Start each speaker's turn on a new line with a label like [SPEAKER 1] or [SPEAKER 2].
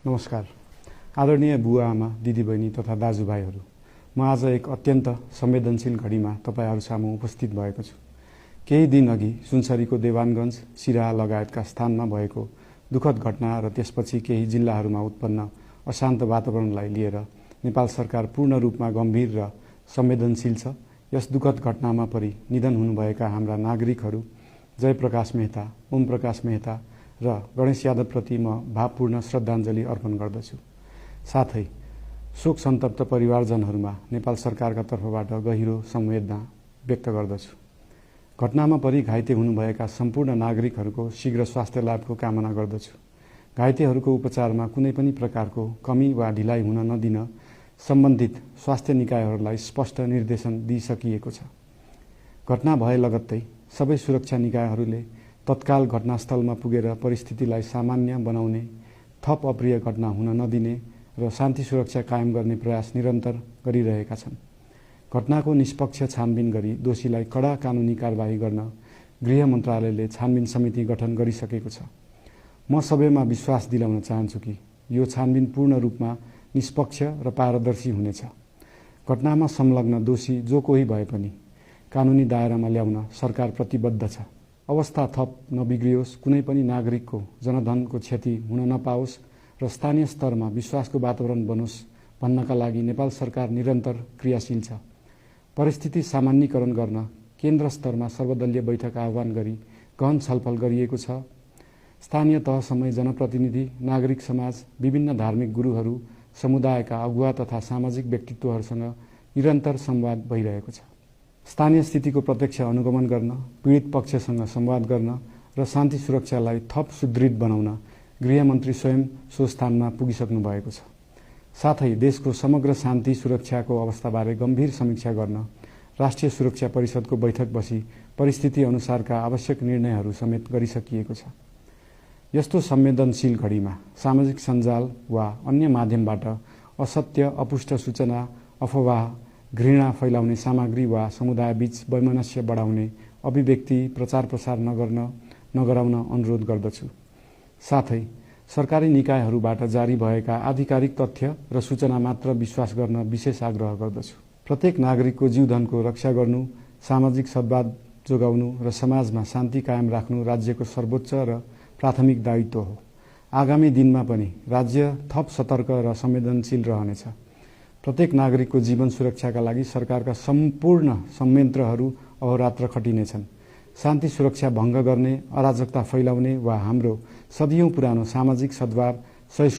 [SPEAKER 1] नमस्कार। आदरणीय बुवा आमा, दिदीबहिनी तथा दाजुभाइहरू, म आज एक अत्यन्त संवेदनशील घडीमा तपाईहरू सामु उपस्थित भएको छु। केही दिन अघि सुनसरीको देवानगञ्ज, सिराहा लगायतका स्थानमा भएको दुःखद घटना र त्यसपछि केही जिल्लाहरूमा उत्पन्न अशान्त वातावरणलाई लिएर नेपाल सरकार पूर्ण रूपमा गम्भीर र संवेदनशील छ। यस दुःखद घटनामा परि निधन हुनुभएका हाम्रा नागरिकहरू जयप्रकाश मेहता, ओम प्रकाश मेहता र गणेश यादवप्रति म भावपूर्ण श्रद्धाञ्जली अर्पण गर्दछु। साथै शोक सन्तप्त परिवारजनहरूमा नेपाल सरकारका तर्फबाट गहिरो संवेदना व्यक्त गर्दछु। घटनामा परि घाइते हुनुभएका सम्पूर्ण नागरिकहरूको शीघ्र स्वास्थ्य लाभको कामना गर्दछु। घाइतेहरूको उपचारमा कुनै पनि प्रकारको कमी वा ढिलाइ हुन नदिन सम्बन्धित स्वास्थ्य निकायहरूलाई स्पष्ट निर्देशन दिइसकिएको छ। घटना भए लगत्तै सबै सुरक्षा निकायहरूले तत्काल घटनास्थलमा पुगेर परिस्थितिलाई सामान्य बनाउने, थप अप्रिय घटना हुन नदिने र शान्ति सुरक्षा कायम गर्ने प्रयास निरन्तर गरिरहेका छन्। घटनाको निष्पक्ष छानबिन गरी दोषीलाई कडा कानुनी कारबाही गर्न गृह मन्त्रालयले छानबिन समिति गठन गरिसकेको छ। म सबैमा विश्वास दिलाउन चाहन्छु कि यो छानबिन पूर्ण रूपमा निष्पक्ष र पारदर्शी हुनेछ। घटनामा संलग्न दोषी जो कोही भए पनि कानुनी दायरामा ल्याउन सरकार प्रतिबद्ध छ। अवस्था थप नबिग्रियोस्, कुनै पनि नागरिकको जनधनको क्षति हुन नपाओस् र स्थानीय स्तरमा विश्वासको वातावरण बनोस् भन्नका लागि नेपाल सरकार निरन्तर क्रियाशील छ। परिस्थिति सामान्यीकरण गर्न केन्द्र स्तरमा सर्वदलीय बैठक आह्वान गरी गहन छलफल गरिएको छ। स्थानीय तहसम्मै जनप्रतिनिधि, नागरिक समाज, विभिन्न धार्मिक गुरुहरू, समुदायका अगुवा तथा सामाजिक व्यक्तित्वहरूसँग निरन्तर संवाद भइरहेको छ। स्थानीय स्थितिको प्रत्यक्ष अनुगमन गर्न, पीडित पक्षसँग संवाद गर्न र शान्ति सुरक्षालाई थप सुदृढ बनाउन गृहमन्त्री स्वयं सो स्थानमा पुगिसक्नु भएको छ। साथै देशको समग्र शान्ति सुरक्षाको अवस्थाबारे गम्भीर समीक्षा गर्न राष्ट्रिय सुरक्षा परिषदको बैठक बसी परिस्थिति अनुसारका आवश्यक निर्णयहरू समेत गरिसकिएको छ। यस्तो संवेदनशील घडीमा सामाजिक सञ्जाल वा अन्य माध्यमबाट असत्य, अपुष्ट सूचना, अफवाह, घृणा फैलाउने सामग्री वा समुदायबीच वैमनस्य बढाउने अभिव्यक्ति प्रचार प्रसार नगराउन अनुरोध गर्दछु। साथै सरकारी निकायहरूबाट जारी भएका आधिकारिक तथ्य र सूचना मात्र विश्वास गर्न विशेष आग्रह गर्दछु। प्रत्येक नागरिकको जीवधनको रक्षा गर्नु, सामाजिक सद्भाव जोगाउनु र समाजमा शान्ति कायम राख्नु राज्यको सर्वोच्च र प्राथमिक दायित्व हो। आगामी दिनमा पनि राज्य थप सतर्क र संवेदनशील रहनेछ। प्रत्येक नागरिकको जीवन सुरक्षाका लागि सरकारका सम्पूर्ण संयन्त्रहरू अहोरात्र खटिनेछन्। शान्ति सुरक्षा भङ्ग गर्ने, अराजकता फैलाउने वा हाम्रो सदियौं पुरानो सामाजिक सद्भाव